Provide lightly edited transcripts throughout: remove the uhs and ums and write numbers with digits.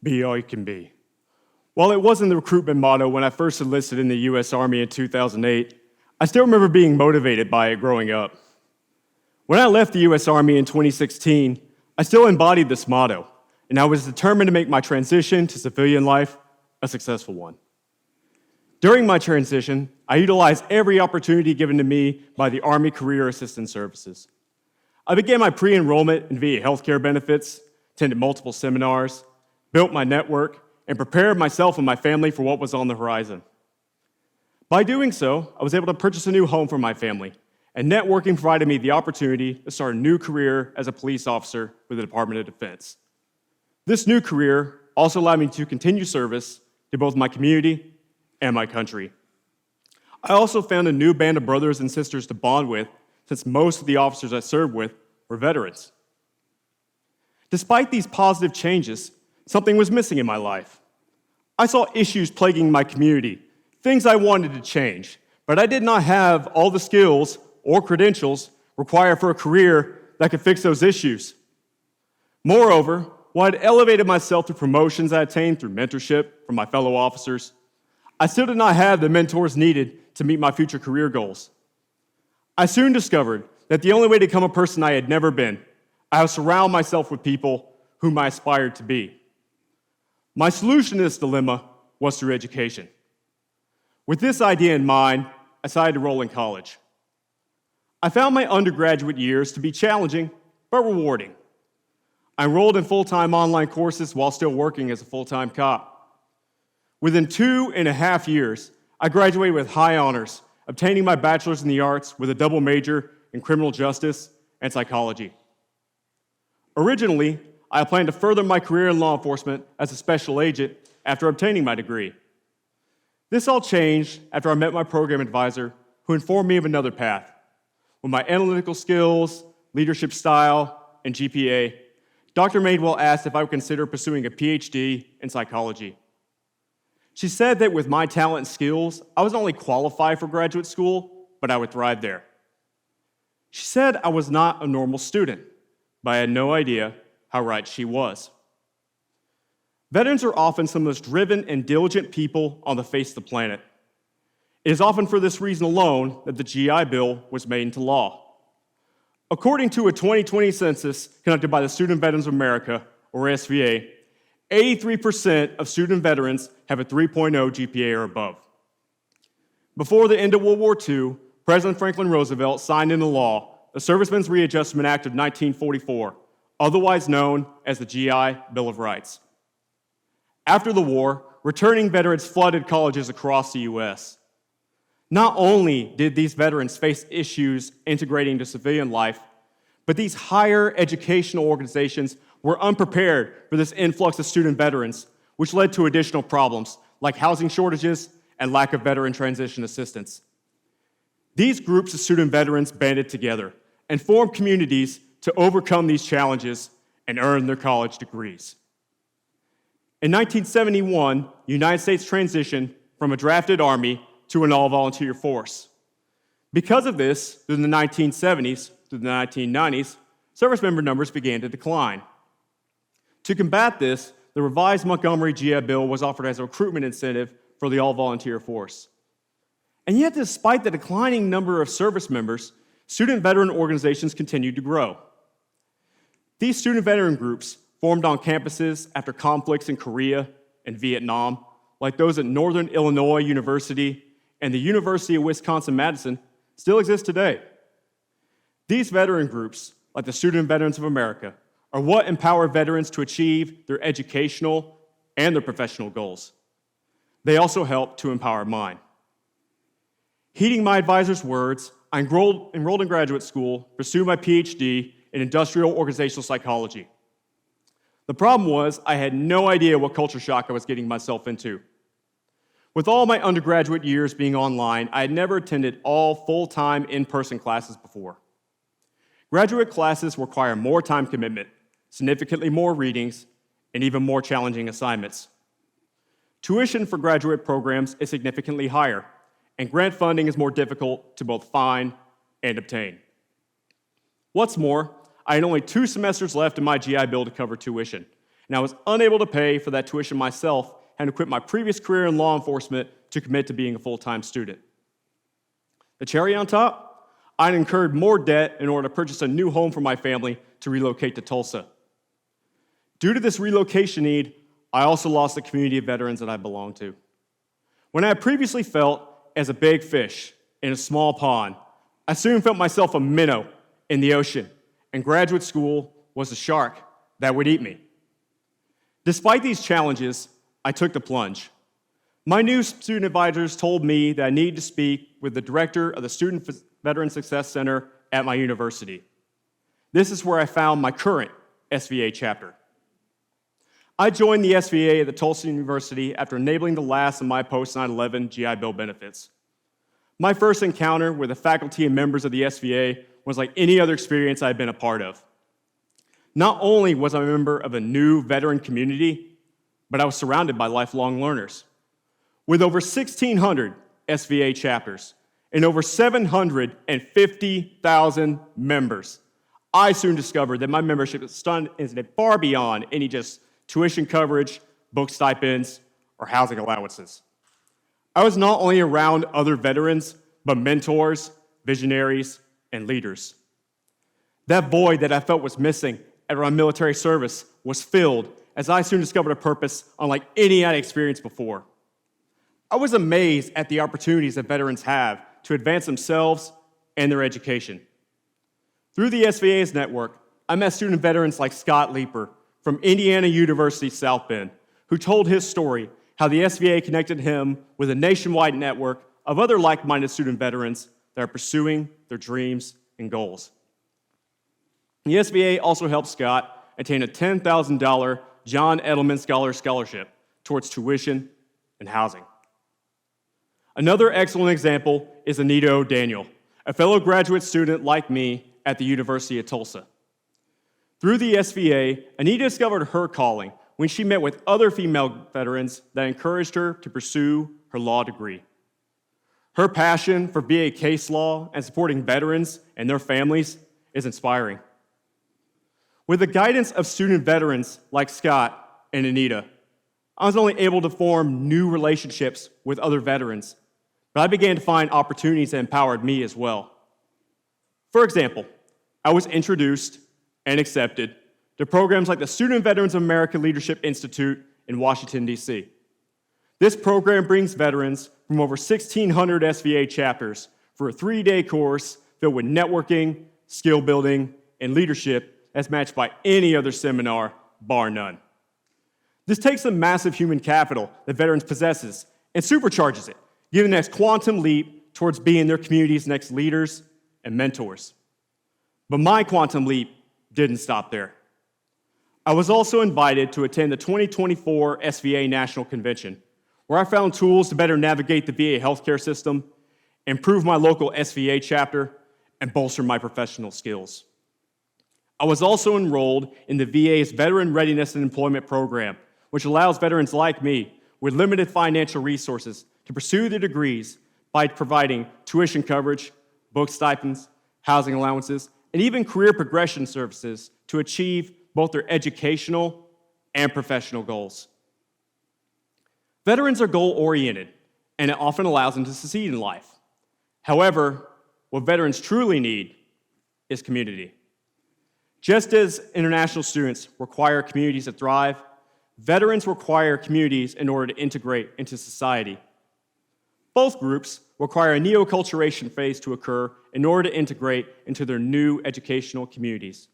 Be all you can be. While it wasn't the recruitment motto when I first enlisted in the U.S. Army in 2008, I still remember being motivated by it growing up. When I left the U.S. Army in 2016, I still embodied this motto, and I was determined to make my transition to civilian life a successful one. During my transition, I utilized every opportunity given to me by the Army Career Assistance Services. I began my pre-enrollment in VA healthcare benefits, attended multiple seminars, built my network, and prepared myself and my family for what was on the horizon. By doing so, I was able to purchase a new home for my family, and networking provided me the opportunity to start a new career as a police officer with the Department of Defense. This new career also allowed me to continue service to both my community and my country. I also found a new band of brothers and sisters to bond with, since most of the officers I served with were veterans. Despite these positive changes, something was missing in my life. I saw issues plaguing my community, things I wanted to change, but I did not have all the skills or credentials required for a career that could fix those issues. Moreover, while I'd elevated myself through promotions I attained through mentorship from my fellow officers, I still did not have the mentors needed to meet my future career goals. I soon discovered that the only way to become a person I had never been, I would surround myself with people whom I aspired to be. My solution to this dilemma was through education. With this idea in mind, I decided to enroll in college. I found my undergraduate years to be challenging but rewarding. I enrolled in full-time online courses while still working as a full-time cop. Within 2.5 years, I graduated with high honors, obtaining my bachelor's in the arts with a double major in criminal justice and psychology. Originally, I planned to further my career in law enforcement as a special agent after obtaining my degree. This all changed after I met my program advisor, who informed me of another path. With my analytical skills, leadership style, and GPA, Dr. Madewell asked if I would consider pursuing a PhD in psychology. She said that with my talent and skills, I was not only qualified for graduate school, but I would thrive there. She said I was not a normal student, but I had no idea how right she was. Veterans are often some of the most driven and diligent people on the face of the planet. It is often for this reason alone that the GI Bill was made into law. According to a 2020 census conducted by the Student Veterans of America, or SVA, 83% of student veterans have a 3.0 GPA or above. Before the end of World War II, President Franklin Roosevelt signed into law the Servicemen's Readjustment Act of 1944, otherwise known as the GI Bill of Rights. After the war, returning veterans flooded colleges across the U.S. Not only did these veterans face issues integrating into civilian life, but these higher educational organizations were unprepared for this influx of student veterans, which led to additional problems like housing shortages and lack of veteran transition assistance. These groups of student veterans banded together and formed communities to overcome these challenges and earn their college degrees. In 1971, the United States transitioned from a drafted army to an all-volunteer force. Because of this, through the 1970s through the 1990s, service member numbers began to decline. To combat this, the revised Montgomery GI Bill was offered as a recruitment incentive for the all-volunteer force. And yet, despite the declining number of service members, student veteran organizations continued to grow. These student veteran groups formed on campuses after conflicts in Korea and Vietnam, like those at Northern Illinois University and the University of Wisconsin-Madison, still exist today. These veteran groups, like the Student Veterans of America, are what empower veterans to achieve their educational and their professional goals. They also help to empower mine. Heeding my advisor's words, I enrolled in graduate school, pursued my PhD in industrial organizational psychology. The problem was I had no idea what culture shock I was getting myself into. With all my undergraduate years being online, I had never attended all full-time in-person classes before. Graduate classes require more time commitment, significantly more readings, and even more challenging assignments. Tuition for graduate programs is significantly higher, and grant funding is more difficult to both find and obtain. What's more, I had only 2 semesters left in my GI Bill to cover tuition, and I was unable to pay for that tuition myself and to quit my previous career in law enforcement to commit to being a full-time student. The cherry on top, I'd incurred more debt in order to purchase a new home for my family to relocate to Tulsa. Due to this relocation need, I also lost the community of veterans that I belonged to. When I had previously felt as a big fish in a small pond, I soon felt myself a minnow in the ocean, and graduate school was a shark that would eat me. Despite these challenges, I took the plunge. My new student advisors told me that I needed to speak with the director of the Student Veteran Success Center at my university. This is where I found my current SVA chapter. I joined the SVA at the Tulsa University after enabling the last of my post-9/11 GI Bill benefits. My first encounter with the faculty and members of the SVA was like any other experience I had been a part of. Not only was I a member of a new veteran community, but I was surrounded by lifelong learners. With over 1,600 SVA chapters and over 750,000 members, I soon discovered that my membership is far beyond any just tuition coverage, book stipends, or housing allowances. I was not only around other veterans, but mentors, visionaries, and leaders. That void that I felt was missing after my military service was filled as I soon discovered a purpose unlike any I'd experienced before. I was amazed at the opportunities that veterans have to advance themselves and their education. Through the SVA's network, I met student veterans like Scott Leeper from Indiana University South Bend, who told his story how the SVA connected him with a nationwide network of other like-minded student veterans that are pursuing their dreams and goals. The SVA also helped Scott attain a $10,000 John Edelman Scholarship towards tuition and housing. Another excellent example is Anita O'Daniel, a fellow graduate student like me at the University of Tulsa. Through the SVA, Anita discovered her calling when she met with other female veterans that encouraged her to pursue her law degree. Her passion for VA case law and supporting veterans and their families is inspiring. With the guidance of student veterans like Scott and Anita, I was not only able to form new relationships with other veterans, but I began to find opportunities that empowered me as well. For example, I was introduced and accepted to programs like the Student Veterans of America Leadership Institute in Washington, D.C. This program brings veterans from over 1,600 SVA chapters for a 3-day course filled with networking, skill building, and leadership that's matched by any other seminar, bar none. This takes the massive human capital that veterans possesses and supercharges it, giving them this quantum leap towards being their community's next leaders and mentors. But my quantum leap didn't stop there. I was also invited to attend the 2024 SVA National Convention, where I found tools to better navigate the VA healthcare system, improve my local SVA chapter, and bolster my professional skills. I was also enrolled in the VA's Veteran Readiness and Employment Program, which allows veterans like me with limited financial resources to pursue their degrees by providing tuition coverage, book stipends, housing allowances, and even career progression services to achieve both their educational and professional goals. Veterans are goal-oriented, and it often allows them to succeed in life. However, what veterans truly need is community. Just as international students require communities to thrive, veterans require communities in order to integrate into society. Both groups require a neoculturation phase to occur in order to integrate into their new educational communities.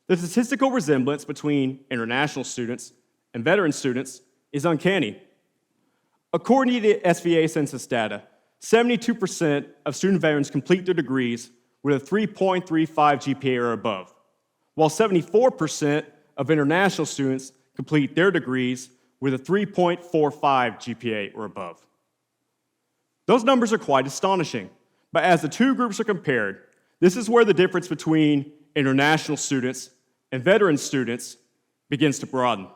The statistical resemblance between international students and veteran students is uncanny. According to SVA census data, 72% of student veterans complete their degrees with a 3.35 GPA or above, while 74% of international students complete their degrees with a 3.45 GPA or above. Those numbers are quite astonishing, but as the two groups are compared, this is where the difference between international students and veteran students begins to broaden.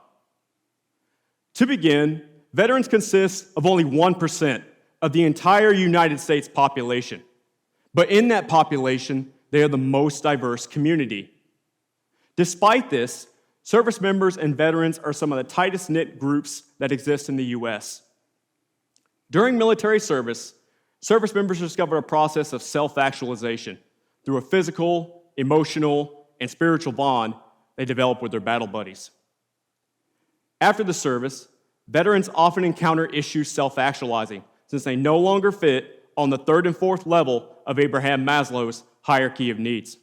To begin, veterans consist of only 1% of the entire United States population, but in that population, they are the most diverse community. Despite this, service members and veterans are some of the tightest knit groups that exist in the U.S. During military service, service members discover a process of self-actualization through a physical, emotional, and spiritual bond they develop with their battle buddies. After the service, veterans often encounter issues self-actualizing since they no longer fit on the third and fourth level of Abraham Maslow's hierarchy of needs.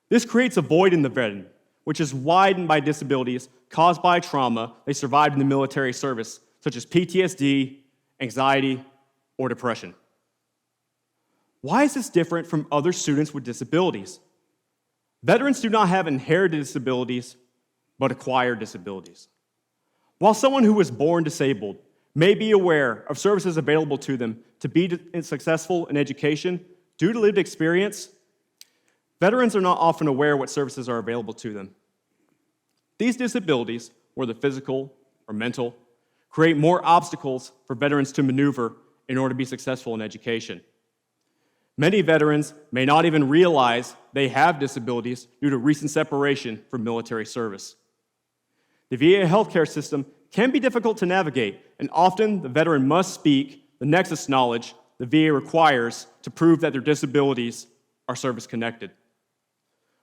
This creates a void in the veteran, which is widened by disabilities caused by trauma they survived in the military service, such as PTSD, anxiety, or depression. Why is this different from other students with disabilities? Veterans do not have inherited disabilities, but acquired disabilities. While someone who was born disabled may be aware of services available to them to be successful in education due to lived experience, veterans are not often aware what services are available to them. These disabilities, whether physical or mental, create more obstacles for veterans to maneuver in order to be successful in education. Many veterans may not even realize they have disabilities due to recent separation from military service. The VA healthcare system can be difficult to navigate, and often the veteran must speak the nexus knowledge the VA requires to prove that their disabilities are service-connected.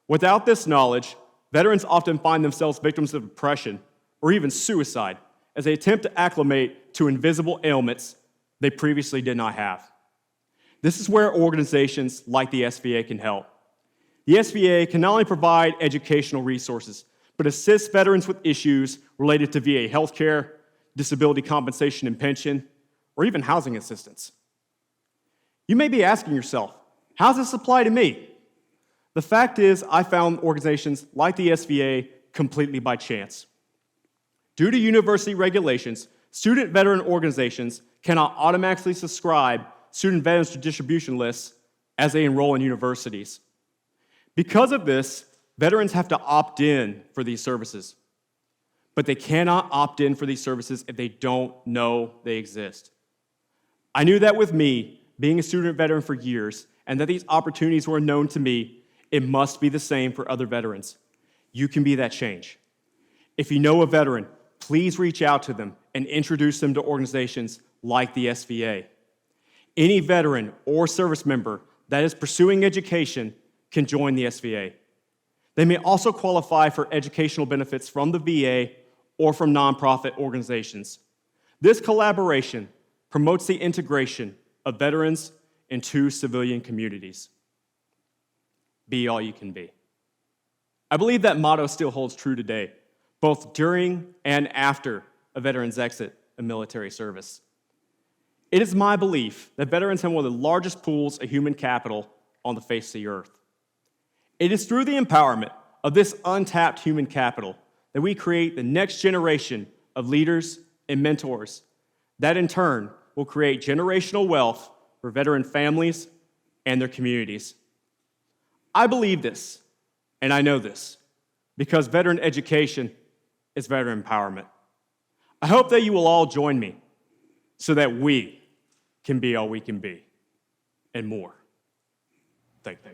Without this knowledge, veterans often find themselves victims of depression or even suicide as they attempt to acclimate to invisible ailments they previously did not have. This is where organizations like the SVA can help. The SVA can not only provide educational resources, but assist veterans with issues related to VA healthcare, disability compensation and pension, or even housing assistance. You may be asking yourself, how does this apply to me? The fact is, I found organizations like the SVA completely by chance. Due to university regulations, student veteran organizations cannot automatically subscribe student veterans to distribution lists as they enroll in universities. Because of this, veterans have to opt in for these services. But they cannot opt in for these services if they don't know they exist. I knew that with me, being a student veteran for years, and that these opportunities were known to me, it must be the same for other veterans. You can be that change. If you know a veteran, please reach out to them and introduce them to organizations like the SVA. Any veteran or service member that is pursuing education can join the SVA. They may also qualify for educational benefits from the VA or from nonprofit organizations. This collaboration promotes the integration of veterans into civilian communities. Be all you can be. I believe that motto still holds true today, both during and after a veteran's exit of military service. It is my belief that veterans have one of the largest pools of human capital on the face of the earth. It is through the empowerment of this untapped human capital that we create the next generation of leaders and mentors that in turn will create generational wealth for veteran families and their communities. I believe this, and I know this, because veteran education is veteran empowerment. I hope that you will all join me so that we can be all we can be, and more. Thank you.